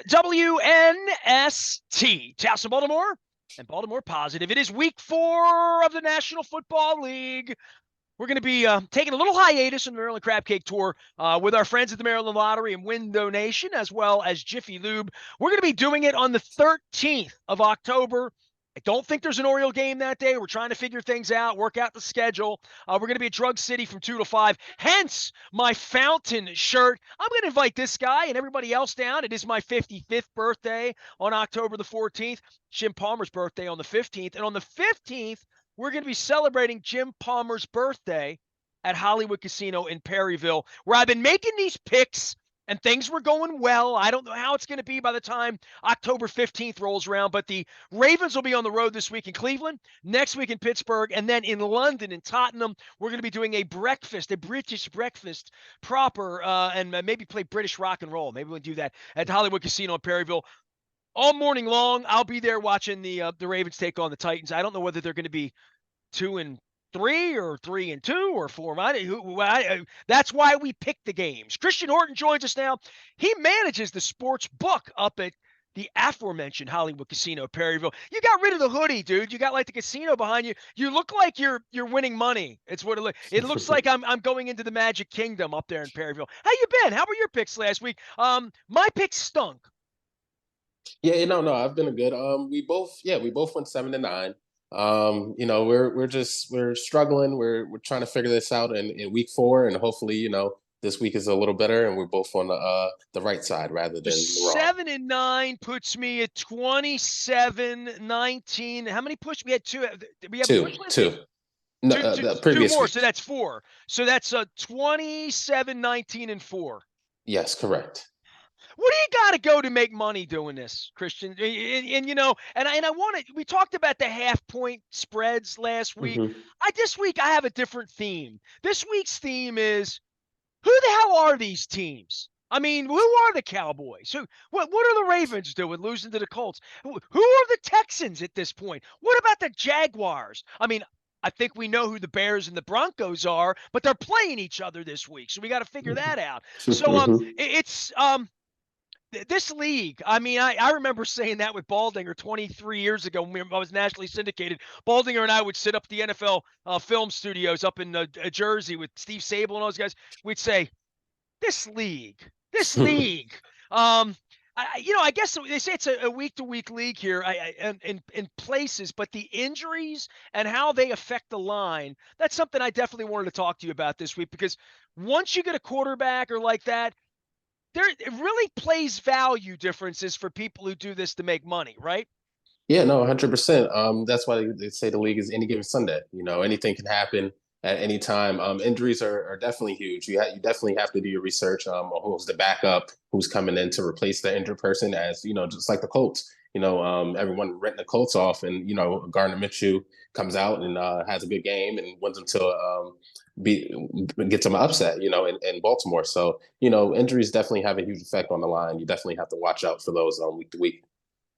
WNST, Towson, Baltimore, and Baltimore Positive. It is week 4 of the National Football League. We're going to be taking a little hiatus on the Maryland Crab Cake Tour with our friends at the Maryland Lottery and Win Donation, as well as Jiffy Lube. We're going to be doing it on the 13th of October. I don't think there's an Oriole game that day. We're trying to figure things out, work out the schedule. We're going to be at Drug City from 2 to 5. Hence, my fountain shirt. I'm going to invite this guy and everybody else down. It is my 55th birthday on October the 14th. Jim Palmer's birthday on the 15th. And on the 15th, we're going to be celebrating Jim Palmer's birthday at Hollywood Casino in Perryville, where I've been making these picks and things were going well. I don't know how it's going to be by the time October 15th rolls around, but the Ravens will be on the road this week in Cleveland, next week in Pittsburgh, and then in London and Tottenham. We're going to be doing a British breakfast proper, and maybe play British rock and roll. Maybe we'll do that at the Hollywood Casino in Perryville. All morning long, I'll be there watching the Ravens take on the Titans. I don't know whether they're going to be 2-3 or 3-2 or 4. That's why we pick the games. Christian Horton joins us now. He manages the sports book up at the aforementioned Hollywood Casino, Perryville. You got rid of the hoodie, dude. You got like the casino behind you. You look like you're winning money. It's what it looks like. I'm going into the Magic Kingdom up there in Perryville. How you been? How were your picks last week? My picks stunk. Yeah, no, I've been good. We both went 7-9. We're struggling. We're trying to figure this out in week 4, and hopefully, this week is a little better, and we're both on the right side rather than the wrong. 7-9 puts me at 27-19. How many push? We had 2. Did we have two? No, the previous 2 more. week. So that's 4. So that's 27-19 and 4. Yes, correct. What do you got to go to make money doing this, Christian? And I want to. We talked about the half-point spreads last week. Mm-hmm. This week I have a different theme. This week's theme is, who the hell are these teams? I mean, who are the Cowboys? What are the Ravens doing losing to the Colts? Who are the Texans at this point? What about the Jaguars? I mean, I think we know who the Bears and the Broncos are, but they're playing each other this week, so we got to figure that out. So it's this league, I mean, I remember saying that with Baldinger 23 years ago when I was nationally syndicated. Baldinger and I would sit up at the NFL film studios up in Jersey with Steve Sable and all those guys. We'd say, this league. I guess they say it's a week-to-week league here in places, but the injuries and how they affect the line, that's something I definitely wanted to talk to you about this week, because once you get a quarterback or like that, it really plays value differences for people who do this to make money, right? Yeah, no, 100%. That's why they say the league is any given Sunday. Anything can happen at any time. Injuries are definitely huge. You definitely have to do your research on who's the backup, who's coming in to replace the injured person, as just like the Colts. Everyone renting the Colts off, and Gardner Minshew comes out and has a good game and wins them to get some upset, in Baltimore. So, injuries definitely have a huge effect on the line. You definitely have to watch out for those week to week.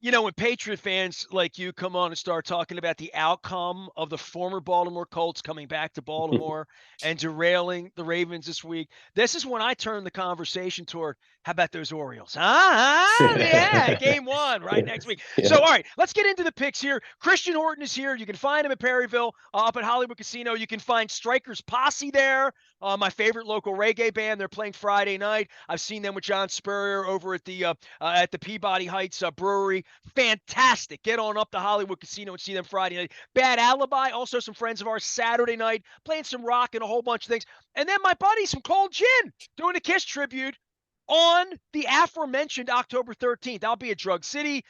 When Patriot fans like you come on and start talking about the outcome of the former Baltimore Colts coming back to Baltimore and derailing the Ravens this week, this is when I turn the conversation toward, how about those Orioles? Yeah, game 1 right next week. Yeah. So, all right, let's get into the picks here. Christian Horton is here. You can find him at Perryville, up at Hollywood Casino. You can find Stryker's Posse there, my favorite local reggae band. They're playing Friday night. I've seen them with John Spurrier over at the Peabody Heights Brewery. Fantastic. Get on up to Hollywood Casino and see them Friday night. Bad Alibi, also some friends of ours, Saturday night, playing some rock and a whole bunch of things. And then my buddies from Cold Gin doing a Kiss tribute on the aforementioned October 13th. I'll be at Drug City.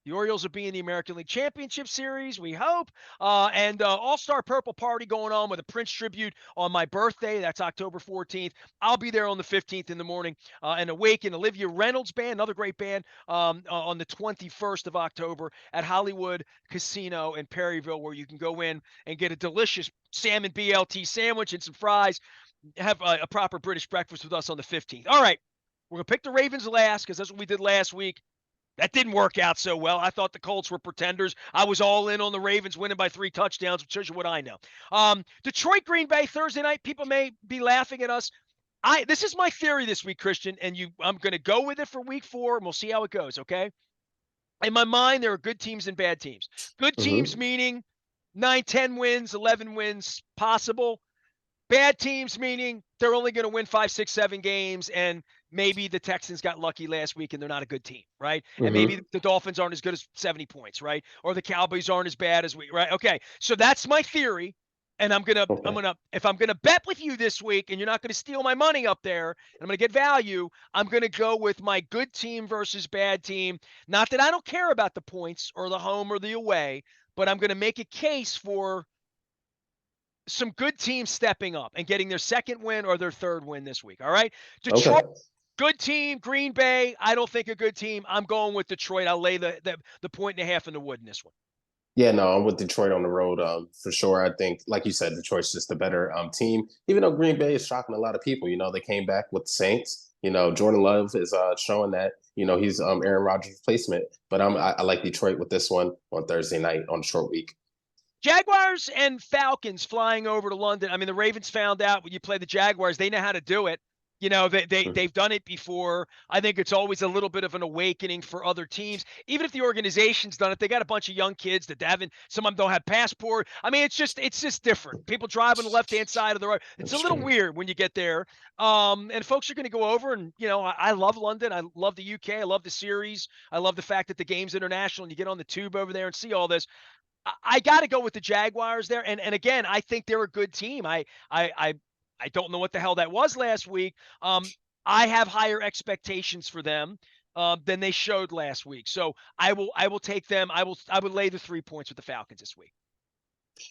The Orioles will be in the American League Championship Series, we hope. And All-Star Purple Party going on with a Prince tribute on my birthday. That's October 14th. I'll be there on the 15th in the morning. And Awaken, Olivia Reynolds Band, another great band, on the 21st of October at Hollywood Casino in Perryville, where you can go in and get a delicious salmon BLT sandwich and some fries. Have a proper British breakfast with us on the 15th. All right. We're going to pick the Ravens last because that's what we did last week. That didn't work out so well. I thought the Colts were pretenders. I was all in on the Ravens winning by 3 touchdowns, which shows you what I know. Detroit, Green Bay, Thursday night. People may be laughing at us. This is my theory this week, Christian, and I'm going to go with it for week 4, and we'll see how it goes, okay? In my mind, there are good teams and bad teams. Good teams Hmm. meaning 9, 10 wins, 11 wins possible. Bad teams meaning they're only going to win 5, 6, 7 games, and maybe the Texans got lucky last week and they're not a good team, right? And maybe Hmm. the Dolphins aren't as good as 70 points, right? Or the Cowboys aren't as bad as we, right? Okay, so that's my theory. And Okay. if I'm gonna bet with you this week, and you're not gonna steal my money up there, and I'm gonna get value, I'm gonna go with my good team versus bad team. Not that I don't care about the points or the home or the away, but I'm gonna make a case for some good teams stepping up and getting their second win or their third win this week. All right. Detroit, Okay. good team. Green Bay, I don't think a good team. I'm going with Detroit. I'll lay the point and a half in the wood in this one. Yeah, no, I'm with Detroit on the road for sure. I think, like you said, Detroit's just a better team. Even though Green Bay is shocking a lot of people, they came back with the Saints. Jordan Love is showing that he's Aaron Rodgers' replacement. But I like Detroit with this one on Thursday night on a short week. Jaguars and Falcons flying over to London. I mean, the Ravens found out when you play the Jaguars, they know how to do it. They've done it before. I think it's always a little bit of an awakening for other teams. Even if the organization's done it, they got a bunch of young kids that haven't. Some of them don't have passport. I mean, it's just different. People drive on the left hand side of the road. It's a That's little true. weird when you get there. And folks are going to go over, and I love London. I love the UK. I love the series. I love the fact that the game's international, and you get on the tube over there and see all this. I got to go with the Jaguars there, and again, I think they're a good team. I don't know what the hell that was last week. I have higher expectations for them than they showed last week, so I will take them. I would lay the 3 points with the Falcons this week.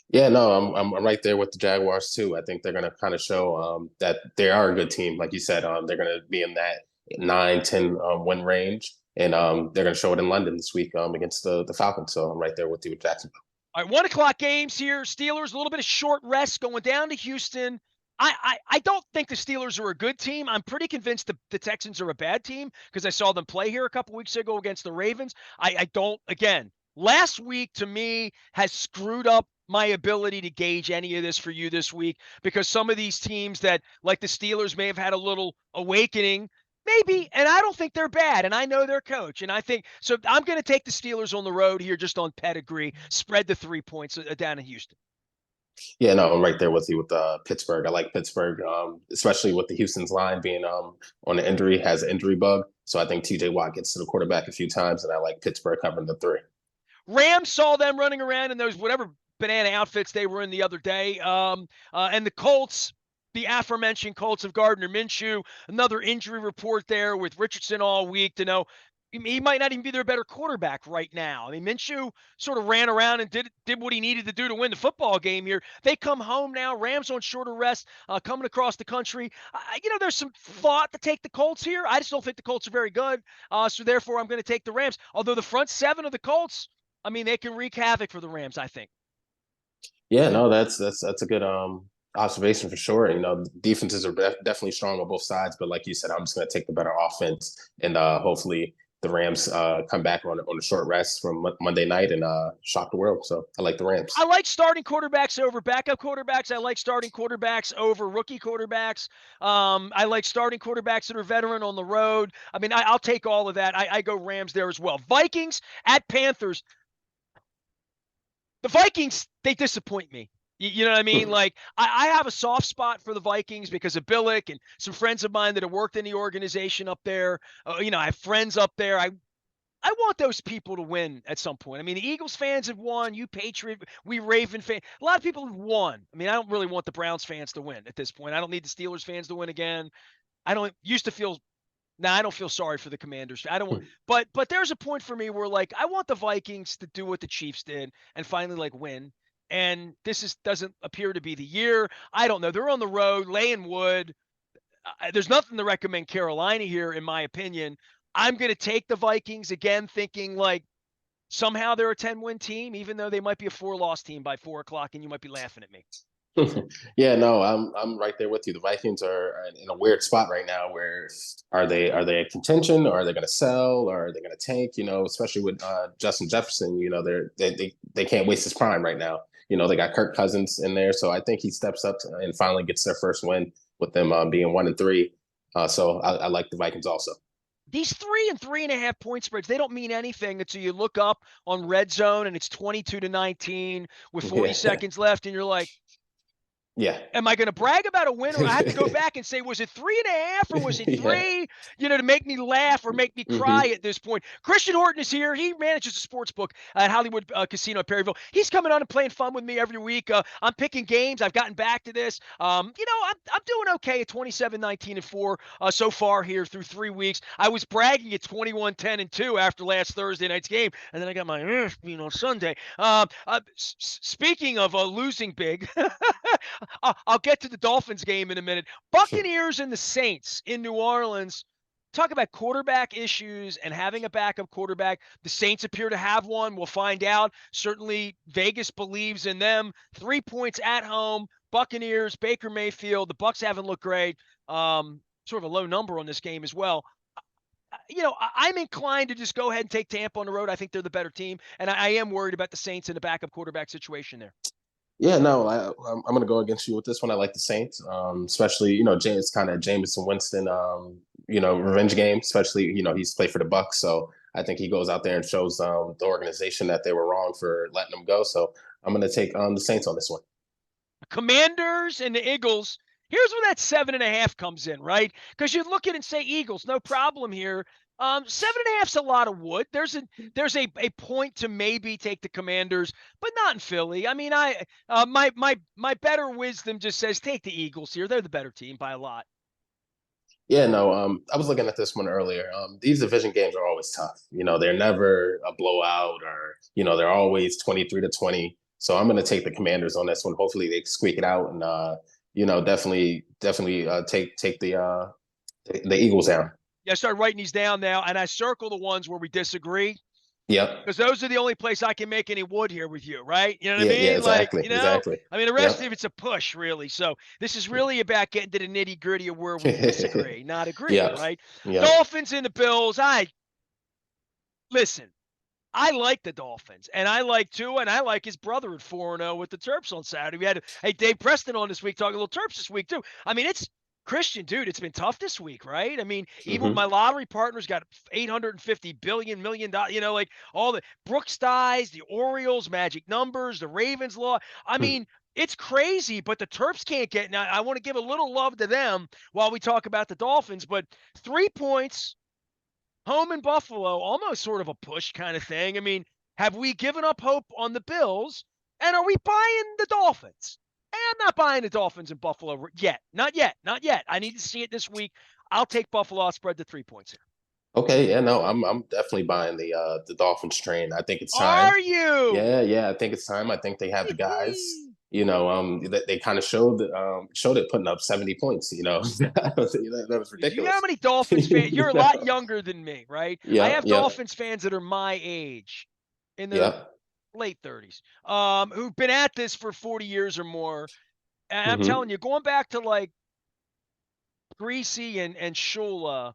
Yeah, no, I'm right there with the Jaguars too. I think they're going to kind of show that they are a good team, like you said. They're going to be in that 9, 10 win range, and they're going to show it in London this week against the Falcons. So I'm right there with you with Jacksonville. All right, 1 o'clock games here. Steelers, a little bit of short rest going down to Houston. I don't think the Steelers are a good team. I'm pretty convinced the Texans are a bad team because I saw them play here a couple weeks ago against the Ravens. I don't, again, last week to me has screwed up my ability to gauge any of this for you this week because some of these teams that, like the Steelers, may have had a little awakening. Maybe, and I don't think they're bad, and I know their coach, and I think so. I'm going to take the Steelers on the road here, just on pedigree. Spread the 3 points down in Houston. Yeah, no, I'm right there with you with Pittsburgh. I like Pittsburgh, especially with the Houston's line being on the injury, has an injury bug. So I think TJ Watt gets to the quarterback a few times, and I like Pittsburgh covering the 3. Rams saw them running around in those whatever banana outfits they were in the other day, and the Colts. The aforementioned Colts of Gardner Minshew, another injury report there with Richardson all week to know he might not even be their better quarterback right now. I mean, Minshew sort of ran around and did what he needed to do to win the football game here. They come home now. Rams on shorter rest, coming across the country. There's some thought to take the Colts here. I just don't think the Colts are very good. So therefore, I'm going to take the Rams. Although the front seven of the Colts, I mean, they can wreak havoc for the Rams, I think. Yeah, no, that's a good observation for sure. Defenses are definitely strong on both sides, but like you said, I'm just going to take the better offense, and hopefully the Rams come back on a short rest from Monday night and shock the world. So I like the I Rams. like starting quarterbacks over backup quarterbacks. I like starting quarterbacks over rookie quarterbacks. I like starting quarterbacks that are veteran on the road. I mean, I'll take all of that. I go Rams there as well. Vikings at Panthers. The Vikings, they disappoint me. You know what I mean? Like, I have a soft spot for the Vikings because of Billick and some friends of mine that have worked in the organization up there. I have friends up there. I want those people to win at some point. I mean, the Eagles fans have won. You Patriot, we Raven fans. A lot of people have won. I mean, I don't really want the Browns fans to win at this point. I don't need the Steelers fans to win again. I don't used to feel. I don't feel sorry for the Commanders. I don't want, but there's a point for me where like I want the Vikings to do what the Chiefs did and finally like win. And doesn't appear to be the year. I don't know. They're on the road, laying wood. There's nothing to recommend Carolina here, in my opinion. I'm going to take the Vikings again, thinking like somehow they're a 10-win team, even though they might be a 4-loss team by 4 o'clock, and you might be laughing at me. Yeah, no, I'm right there with you. The Vikings are in a weird spot right now. Where are they a contention, or are they going to sell, or are they going to tank? Especially with Justin Jefferson. They can't waste his prime right now. They got Kirk Cousins in there, so I think he steps up and finally gets their first win with them being 1-3. So I like the Vikings also. These 3 and 3.5 point spreads, they don't mean anything until you look up on Red Zone and it's 22-19 with 40 Yeah, seconds left, and you're like, yeah, am I going to brag about a win, or I have to go back and say, was it 3.5 or was it yeah. 3? To make me laugh or make me Hmm. cry at this point. Christian Horton is here. He manages a sports book at Hollywood Casino at Perryville. He's coming on and playing fun with me every week. I'm picking games. I've gotten back to this. I'm doing okay at 27-19-4 so far here through 3 weeks. I was bragging at 21-10-2 after last Thursday night's game, and then I got my on Sunday. Speaking of losing big. I'll get to the Dolphins game in a minute. Buccaneers and the Saints in New Orleans. Talk about quarterback issues and having a backup quarterback. The Saints appear to have one. We'll find out. Certainly, Vegas believes in them. 3 points at home. Buccaneers, Baker Mayfield. The Bucs haven't looked great. Sort of a low number on this game as well. I'm inclined to just go ahead and take Tampa on the road. I think they're the better team, and I am worried about the Saints and the backup quarterback situation there. Yeah, no, I'm going to go against you with this one. I like the Saints, especially James, kind of Jameson Winston, revenge game. Especially he's played for the Bucks, so I think he goes out there and shows the organization that they were wrong for letting him go. So I'm going to take the Saints on this one. Commanders and the Eagles. Here's where that 7.5 comes in, right? Because you look at it and say Eagles, no problem here. 7.5's a lot of wood. There's a point to maybe take the Commanders, but not in Philly. I mean, my better wisdom just says take the Eagles here. They're the better team by a lot. Yeah, no, I was looking at this one earlier. These division games are always tough. They're never a blowout, or they're always 23-20. So I'm going to take the Commanders on this one. Hopefully they squeak it out, and definitely take the Eagles down. Yeah, I started writing these down now, and I circle the ones where we disagree. Yep. Because those are the only place I can make any wood here with you, right? You know what I Yeah, yeah, mean? Like, exactly, exactly. the rest Yep. of it's a push, really. So this is really about getting to the nitty gritty of where we disagree, not agree, Yep. right? Yep. Dolphins and the Bills. Listen. I like the Dolphins, and I like Tua, and I like his brother at 4-0 with the Terps on Saturday. We had Dave Preston on this week talking a little Terps this week too. I mean, it's Christian, dude. It's been tough this week, right? I mean, even Hmm. my lottery partners got $850 billion. Like all the Brooks dies, the Orioles magic numbers, the Ravens law. I mean, it's crazy, but the Terps can't get. Now, I want to give a little love to them while we talk about the Dolphins, but 3 points. Home in Buffalo, almost sort of a push kind of thing. I mean, have we given up hope on the Bills? And are we buying the Dolphins? And I'm not buying the Dolphins in Buffalo yet. Not yet. Not yet. I need to see it this week. I'll take Buffalo. I'll spread the 3 points here. Okay, yeah, no, I'm definitely buying the Dolphins train. I think it's time. Are you? Yeah, yeah, I think it's time. I think they have the guys. They kind of showed it putting up 70 points. That was Do you know how ridiculous. many Dolphins fans? You're a lot younger than me, right? I Yeah, have yeah, Dolphins fans that are my age in their yeah. late 30s, who've been at this for 40 years or more. And I'm Hmm. telling you, going back to like Greasy and Shula,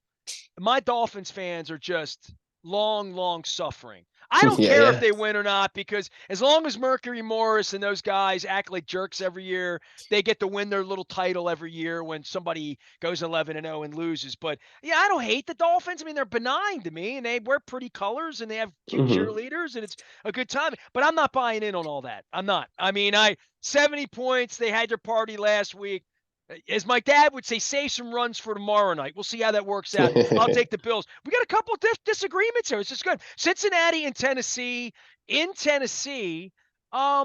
my Dolphins fans are just long suffering. I don't Yeah, care if yeah. they win or not, because as long as Mercury Morris and those guys act like jerks every year, they get to win their little title every year when somebody goes 11-0 and loses. But yeah, I don't hate the Dolphins. I mean, they're benign to me, and they wear pretty colors and they have cute Hmm. cheerleaders, and it's a good time. But I'm not buying in on all that. I'm not. I mean, 70 points. They had their party last week. As my dad would say, save some runs for tomorrow night. We'll see how that works out. I'll take the Bills. We got a couple of disagreements here. It's just good. Cincinnati and Tennessee. In Tennessee, I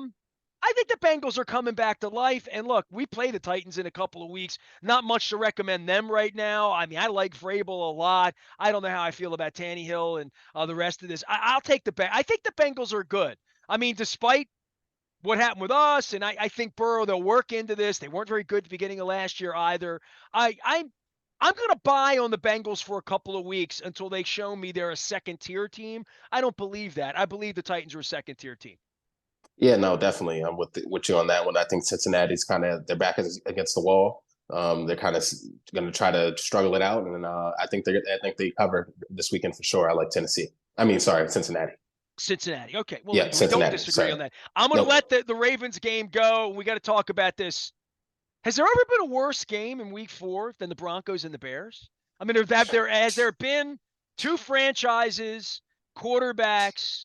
think the Bengals are coming back to life. And look, we play the Titans in a couple of weeks. Not much to recommend them right now. I mean, I like Vrabel a lot. I don't know how I feel about Tannehill and the rest of this. I'll take I think the Bengals are good. I mean, despite what happened with us, and I think Burrow, they'll work into this. They weren't very good at the beginning of last year either. I'm going to buy on the Bengals for a couple of weeks until they show me they're a second-tier team. I don't believe that. I believe the Titans are a second-tier team. Yeah, no, definitely. I'm with you on that one. I think Cincinnati's kind of their back is against the wall. They're kind of going to try to struggle it out, and I think they cover this weekend for sure. I like Tennessee. I mean, sorry, Cincinnati. Cincinnati. Okay. Well, Yeah, we don't Cincinnati. disagree Sorry. on that. I'm going to Nope. let the Ravens game go. We got to talk about this Has there ever been a worse game in week 4 than the Broncos and the Bears? I mean, has there been two franchises, quarterbacks,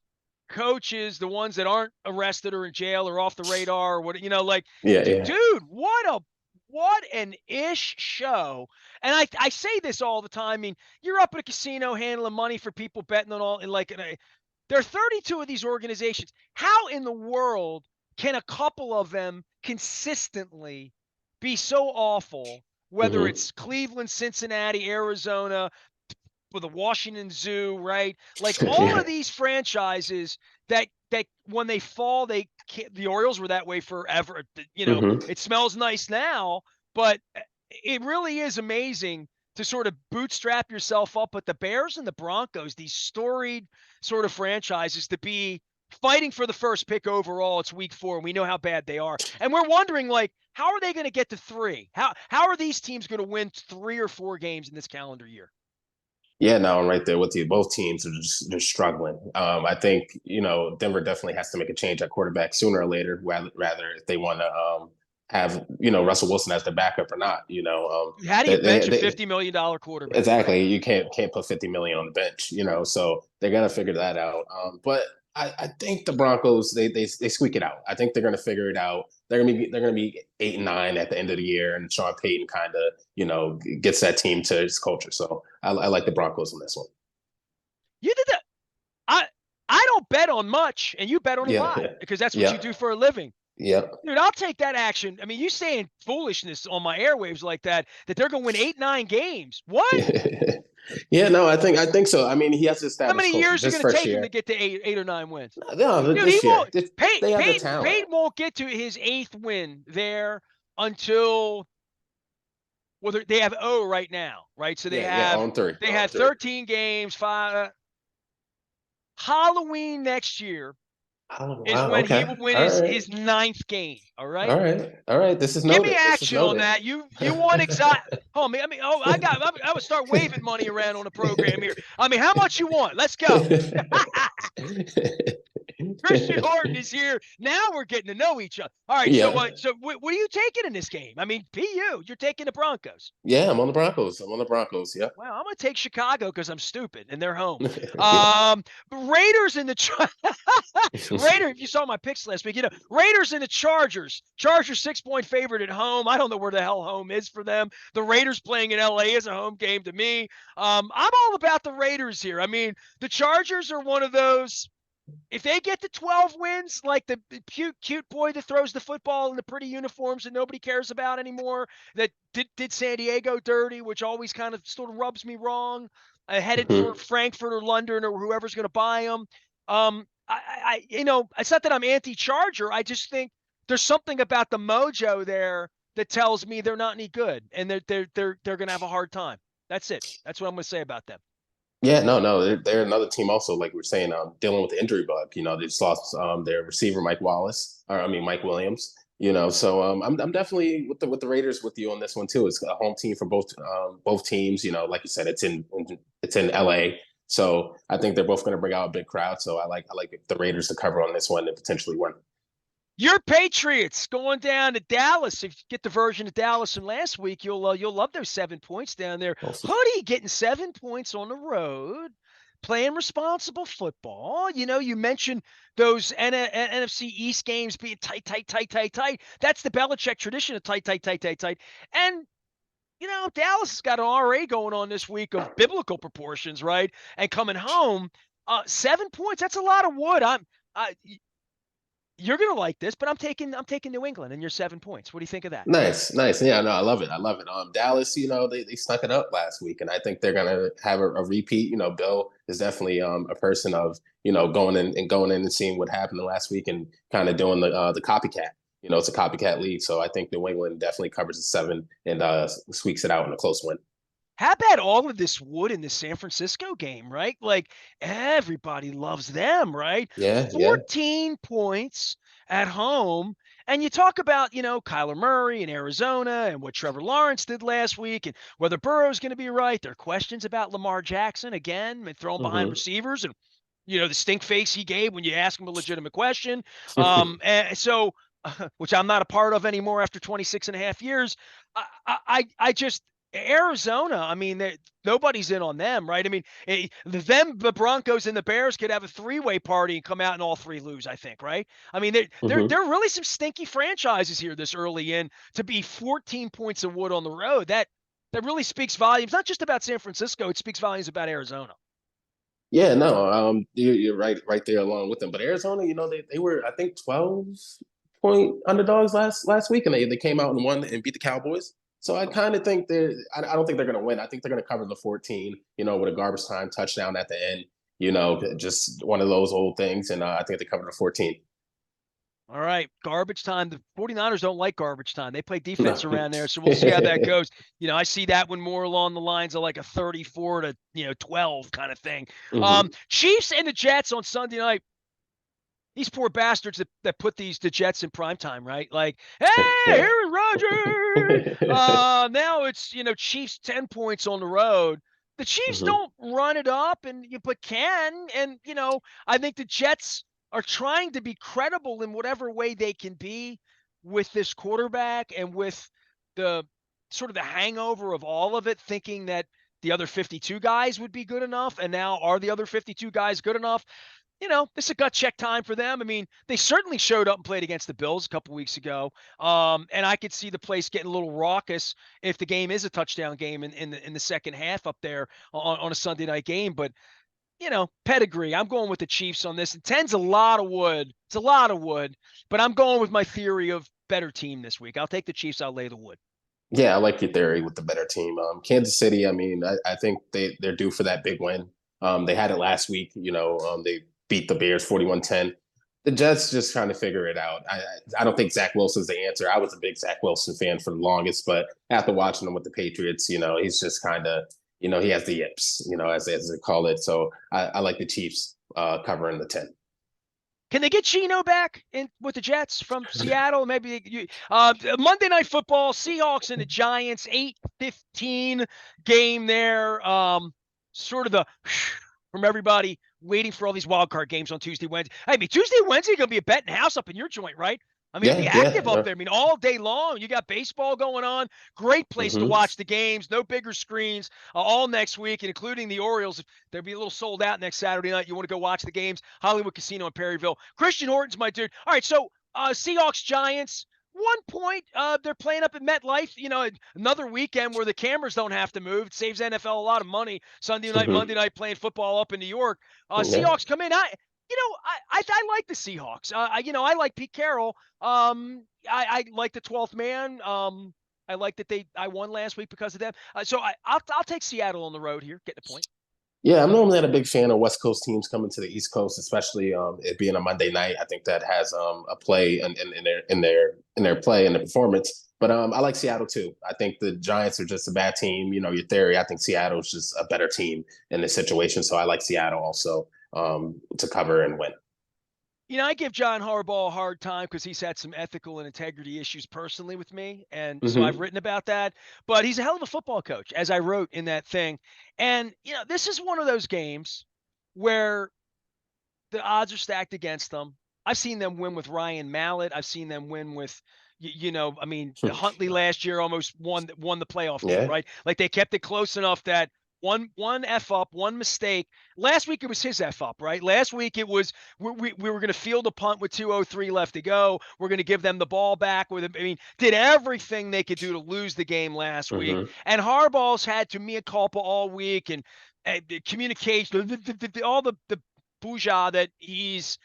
coaches, the ones that aren't arrested or in jail or off the radar or what, like, Yeah, yeah. dude, what an ish show. And I say this all the time. I mean, you're up at a casino handling money for people betting on all, and like, there are 32 of these organizations. How in the world can a couple of them consistently be so awful, whether Hmm. it's Cleveland, Cincinnati, Arizona, with the Washington Zoo, right? Like all of Yeah. these franchises that when they fall, they can't, the Orioles were that way forever. Hmm. It smells nice now, but it really is amazing to sort of bootstrap yourself up. But the Bears and the Broncos, these storied sort of franchises, to be fighting for the first pick overall, it's week 4, and we know how bad they are. And we're wondering, like, how are they going to get to 3? How are these teams going to win 3 or 4 games in this calendar year? Yeah, no, I'm right there with you. Both teams are just struggling. I think Denver definitely has to make a change at quarterback sooner or later, rather if they want to have Russell Wilson as the backup or not. How do you bench a They $50 million quarterback, right? exactly, you can't put 50 million on the bench. So they're gonna figure that out. But I think the Broncos they squeak it out. I think they're gonna figure it out. They're gonna be 8-9 at the end of the year, and Sean Payton kind of gets that team to his culture. So I like the Broncos on this one. You did that. I I don't bet on much, and you bet on a Yeah, lot yeah, because that's what you yeah, do for a living. yeah. Dude, I'll take that action. I mean, you saying foolishness on my airwaves like that they're going to win 8, 9 games. What? Yeah, no, I think so. I mean, he has to How establish many culture. years are you His going to first take him to year, get to eight or 9 wins? no, Dude, he this year won't. they have the Peyton talent. Peyton won't get to his 8th win there until, well, they have right now, right? So Yeah, yeah, on three, they on have three. 13 games. Halloween next year Oh is wow, when he will okay, win all his right, ninth game. All right. all right, all right. This is Give me noted. This is action on noted. that. You want exotic? Oh, I would start waving money around on the program here. I mean, how much you want? Let's go. Christian Horton is here. Now we're getting to know each other. All right. So, Yeah, what are you taking in this game? I mean, PU, you're taking the Broncos. yeah. I'm on the Broncos. I'm on the Broncos. Yeah, Well, I'm going to take Chicago because I'm stupid and they're home. yeah. Raiders in the Raiders. If you saw my picks last week, Raiders and the Chargers. Chargers 6-point favorite at home. I don't know where the hell home is for them. The Raiders playing in LA is a home game to me. I'm all about the Raiders here. I mean, the Chargers are one of those. If they get to 12 wins, like the cute boy that throws the football in the pretty uniforms that nobody cares about anymore, that did San Diego dirty, which always kind of sort of rubs me wrong, headed for Mhm. Frankfurt or London or whoever's going to buy them. It's not that I'm anti-Charger. I just think there's something about the mojo there that tells me they're not any good, and they're going to have a hard time. That's it. That's what I'm going to say about them. Yeah, no, no, they're another team also, like we're saying, dealing with the injury bug. They just lost their receiver Mike Wallace, or I mean Mike Williams. So I'm definitely with the Raiders with you on this one too. It's a home team for both teams. Like you said, it's in LA, so I think they're both going to bring out a big crowd. So I like the Raiders to cover on this one and potentially win. Your Patriots going down to Dallas. If you get the version of Dallas from last week, you'll love those 7 points down there. Also, Hoodie getting 7 points on the road, playing responsible football. You mentioned those NFC East games being tight, tight, tight, tight, tight. That's the Belichick tradition of tight, tight, tight, tight, tight. And Dallas has got an RA going on this week of biblical proportions, right? And coming home, 7 points. That's a lot of wood. You're gonna like this, but I'm taking New England and your 7 points. What do you think of that? nice, nice. Yeah, no, I love it. I love it. Dallas, they snuck it up last week, and I think they're gonna have a repeat. Bill is definitely a person of going in and seeing what happened last week and kind of doing the copycat. It's a copycat league, so I think New England definitely covers the 7 and squeaks it out in a close win. How about all of this wood in the San Francisco game, right? Like everybody loves them, right? Yeah, yeah. 14 points at home. And you talk about, Kyler Murray in Arizona and what Trevor Lawrence did last week and whether Burrow's going to be right. There are questions about Lamar Jackson again and throwing behind Hmm. receivers and, the stink face he gave when you ask him a legitimate question. And so which I'm not a part of anymore after 26 and a half years. I just Arizona. I mean, nobody's in on them, right? I mean, the Broncos and the Bears could have a three-way party and come out and all three lose. I think, right? I mean, there are really some stinky franchises here this early in to be 14 points of wood on the road. That really speaks volumes, not just about San Francisco. It speaks volumes about Arizona. Yeah, no, you're right there along with them. But Arizona, they were, I think, 12-point underdogs last week, and they came out and won and beat the Cowboys. So I kind of think I don't think they're going to win. I think they're going to cover the 14, with a garbage time touchdown at the end, just one of those old things. And I think they cover the 14. All right, garbage time. The 49ers don't like garbage time. They play defense No. around there, so we'll see how that goes. I see that one more along the lines of like a 34 to 12 kind of thing. Mm-hmm. Chiefs and the Jets on Sunday night. These poor bastards that put the Jets in prime time, right? Like, hey, Yeah. Aaron Rodgers. Now it's Chiefs 10 points on the road. The Chiefs Mm-hmm. don't run it up, but can, and I think the Jets are trying to be credible in whatever way they can be with this quarterback and with the sort of the hangover of all of it, thinking that the other 52 guys would be good enough, and now are the other 52 guys good enough? This is a gut check time for them. I mean, they certainly showed up and played against the Bills a couple weeks ago. And I could see the place getting a little raucous if the game is a touchdown game in the second half up there on a Sunday night game. But, pedigree. I'm going with the Chiefs on this. And 10's a lot of wood. It's a lot of wood. But I'm going with my theory of better team this week. I'll take the Chiefs. I'll lay the wood. Yeah, I like your theory with the better team. Kansas City, I mean, I think they're due for that big win. They had it last week. They beat the Bears 41-10. The Jets just trying to figure it out. I don't think Zach Wilson's the answer. I was a big Zach Wilson fan for the longest, but after watching him with the Patriots, he's just kind of, he has the yips, as they call it. So I like the Chiefs covering the 10. Can they get Geno back in with the Jets from Seattle? Maybe Monday Night Football, Seahawks and the Giants, 8:15 game there. Sort of the from everybody waiting for all these wild card games on Tuesday, Wednesday. Hey, Tuesday, Wednesday going to be a betting house up in your joint, right? I mean, it'll be active up there. I mean, all day long. You got baseball going on. Great place to watch the games. No bigger screens all next week, and including the Orioles. They'll be a little sold out next Saturday night. You want to go watch the games. Hollywood Casino in Perryville. Christian Horton's my dude. All right, so Seahawks, Giants. 1 point. They're playing up at MetLife. Another weekend where the cameras don't have to move. It saves NFL a lot of money. Sunday night, Monday night playing football up in New York. Seahawks come in. I like the Seahawks. I like Pete Carroll. I like the 12th man. I like that I won last week because of them. So I'll take Seattle on the road here. Get the point. Yeah, I'm normally not a big fan of West Coast teams coming to the East Coast, especially it being a Monday night. I think that has a play in their play and the performance. But I like Seattle too. I think the Giants are just a bad team. Your theory. I think Seattle is just a better team in this situation. So I like Seattle also to cover and win. I give John Harbaugh a hard time because he's had some ethical and integrity issues personally with me. And so I've written about that. But he's a hell of a football coach, as I wrote in that thing. And, this is one of those games where the odds are stacked against them. I've seen them win with Ryan Mallett. I've seen them win with, Huntley last year almost won the playoff game, right? Like they kept it close enough that one F up, one mistake. Last week it was his F up, right? Last week it was we were going to field a punt with 2:03 left to go. We're going to give them the ball back did everything they could do to lose the game last week. And Harbaugh's had to mea culpa all week and the communication, all the boujah that he's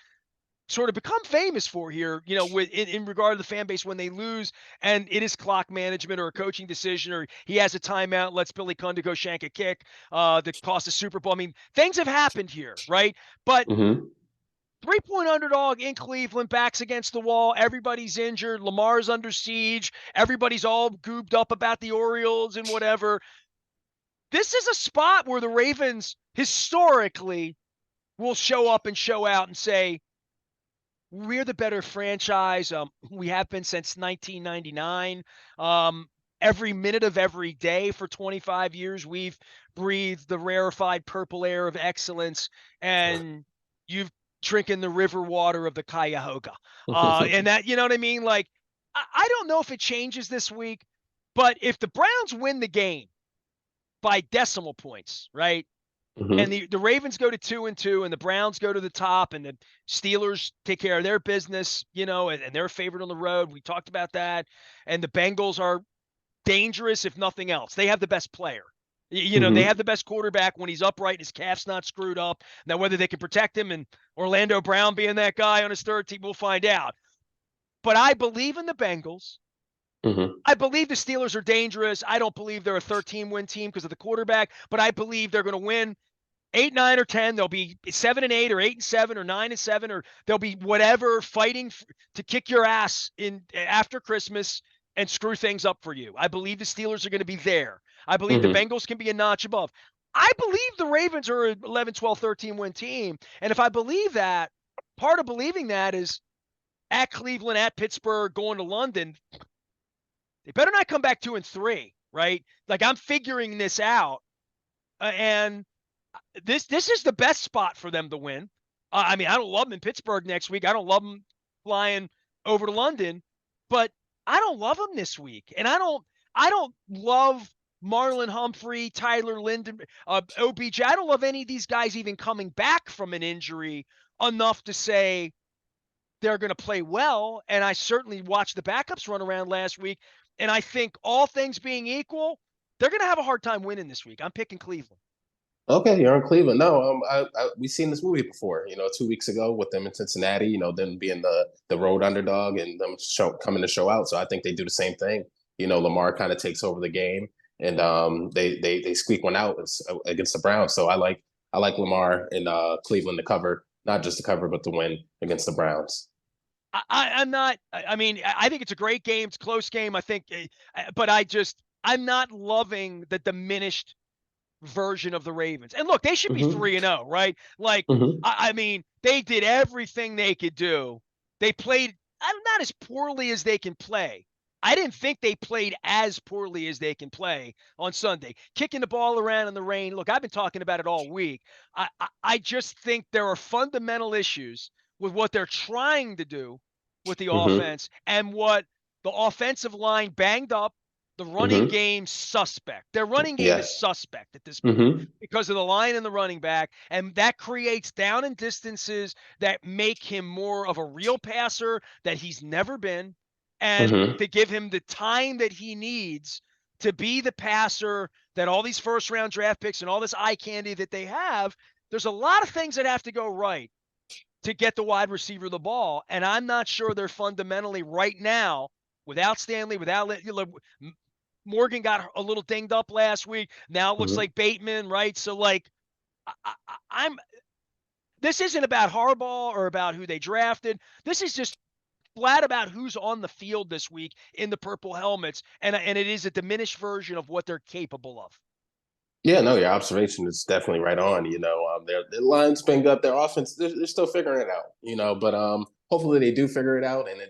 sort of become famous for here, in regard to the fan base when they lose and it is clock management or a coaching decision or he has a timeout, lets Billy Cundiff go shank a kick that cost the Super Bowl. I mean, things have happened here, right? But 3-point underdog in Cleveland, backs against the wall. Everybody's injured. Lamar's under siege. Everybody's all gooped up about the Orioles and whatever. This is a spot where the Ravens historically will show up and show out and say, we're the better franchise. We have been since 1999. Every minute of every day for 25 years, we've breathed the rarefied purple air of excellence. And you've drinking the river water of the Cuyahoga. And that, you know what I mean? Like, I don't know if it changes this week, but if the Browns win the game by decimal points, right? And the Ravens go to 2-2 and the Browns go to the top and the Steelers take care of their business, you know, and they're favored on the road. We talked about that. And the Bengals are dangerous, if nothing else. They have the best player. You know, they have the best quarterback when he's upright and his calf's not screwed up. Now, whether they can protect him and Orlando Brown being that guy on his third team, we'll find out. But I believe in the Bengals. I believe the Steelers are dangerous. I don't believe they're a 13-win team because of the quarterback, but I believe they're going to win 8, 9, or 10. They'll be 7-8 or 8-7 or 9-7, or they'll be whatever, fighting to kick your ass in after Christmas and screw things up for you. I believe the Steelers are going to be there. I believe the Bengals can be a notch above. I believe the Ravens are an 11, 12, 13-win team. And if I believe that, part of believing that is at Cleveland, at Pittsburgh, going to London, they better not come back 2-3, right? Like, I'm figuring this out. And this is the best spot for them to win. I mean, I don't love them in Pittsburgh next week. I don't love them flying over to London, but I don't love them this week. And I don't love Marlon Humphrey, Tyler Linden, OBJ. I don't love any of these guys even coming back from an injury enough to say they're going to play well. And I certainly watched the backups run around last week. And I think all things being equal, they're going to have a hard time winning this week. I'm picking Cleveland. Okay, you're in Cleveland. No, we've seen this movie before. 2 weeks ago with them in Cincinnati. Them being the road underdog and them coming to show out. So I think they do the same thing. Lamar kind of takes over the game, and they squeak one out against the Browns. So I like Lamar and Cleveland to cover, not just to cover, but to win against the Browns. I'm not. I mean, I think it's a great game. It's a close game. I think, but I'm not loving the diminished version of the Ravens. And look, they should be 3-0, right? Like, I mean, they did everything they could do. They played not as poorly as they can play. I didn't think they played as poorly as they can play on Sunday. Kicking the ball around in the rain. Look, I've been talking about it all week. I just think there are fundamental issues with what they're trying to do with the offense and what the offensive line banged up. The running game suspect. Their running game is suspect at this point because of the line and the running back, and that creates down and distances that make him more of a real passer that he's never been, and to give him the time that he needs to be the passer that all these first-round draft picks and all this eye candy that they have. There's a lot of things that have to go right to get the wide receiver the ball, and I'm not sure they're fundamentally right now, without Stanley, without Morgan got a little dinged up last week. Now it looks like Bateman, right? So, like, this isn't about Harbaugh or about who they drafted. This is just flat about who's on the field this week in the purple helmets, and it is a diminished version of what they're capable of. Yeah, no, your observation is definitely right on. Their line's been good. Their offense, they're still figuring it out. But hopefully they do figure it out, and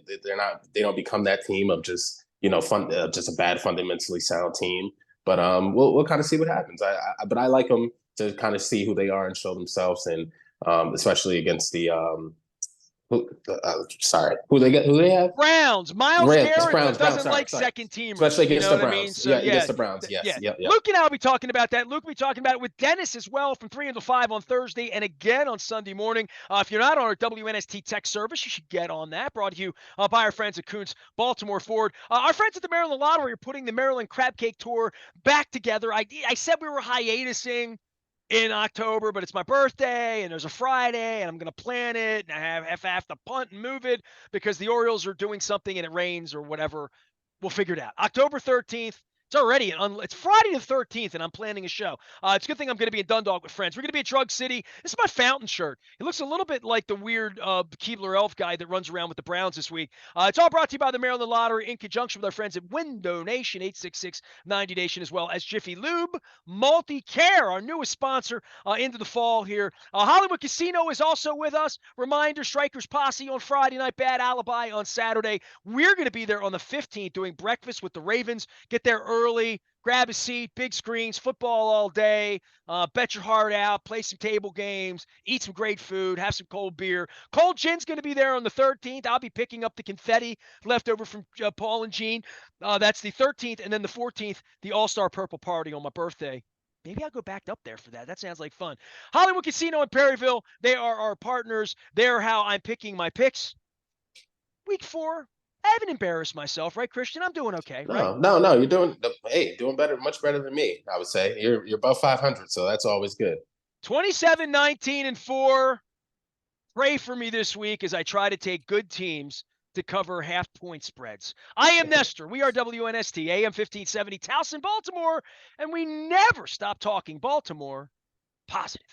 they don't become that team of just just a bad, fundamentally sound team. But we'll kind of see what happens. But I like them to kind of see who they are and show themselves, and especially against the who they have? Browns. Miles Garrett doesn't like second teamers, especially against the Browns. I mean? So, against the Browns. Yes. Yeah. Luke and I will be talking about that. Luke will be talking about it with Dennis as well from 3 until 5 on Thursday and again on Sunday morning. If you're not on our WNST tech service, you should get on that. Brought to you by our friends at Kuntz Baltimore Ford. Our friends at the Maryland Lottery are putting the Maryland Crab Cake Tour back together. I said we were hiatusing in October, but it's my birthday and there's a Friday and I'm going to plan it and I have to punt and move it because the Orioles are doing something and it rains or whatever. We'll figure it out. October 13th. It's already it's Friday the 13th, and I'm planning a show. It's a good thing I'm going to be in Dundalk with friends. We're going to be at Drug City. This is my fountain shirt. It looks a little bit like the weird Keebler Elf guy that runs around with the Browns this week. It's all brought to you by the Maryland Lottery in conjunction with our friends at Window Nation, 866-90 Nation, as well as Jiffy Lube, Multi-Care, our newest sponsor into the fall here. Hollywood Casino is also with us. Reminder, Strikers Posse on Friday night, Bad Alibi on Saturday. We're going to be there on the 15th doing breakfast with the Ravens. Get there early, grab a seat, big screens, football all day, bet your heart out, play some table games, eat some great food, have some cold beer. Cold Gin's going to be there on the 13th. I'll be picking up the confetti left over from Paul and Jean. That's the 13th. And then the 14th, the All-Star Purple Party on my birthday. Maybe I'll go back up there for that. That sounds like fun. Hollywood Casino in Perryville, they are our partners. They're how I'm picking my picks. Week 4, I haven't embarrassed myself, right, Christian? I'm doing okay, right? No. You're doing better, much better than me. I would say you're above 500, so that's always good. 27, 19, and 4. Pray for me this week as I try to take good teams to cover half-point spreads. I am Nestor. We are WNST, AM 1570, Towson, Baltimore, and we never stop talking Baltimore positive.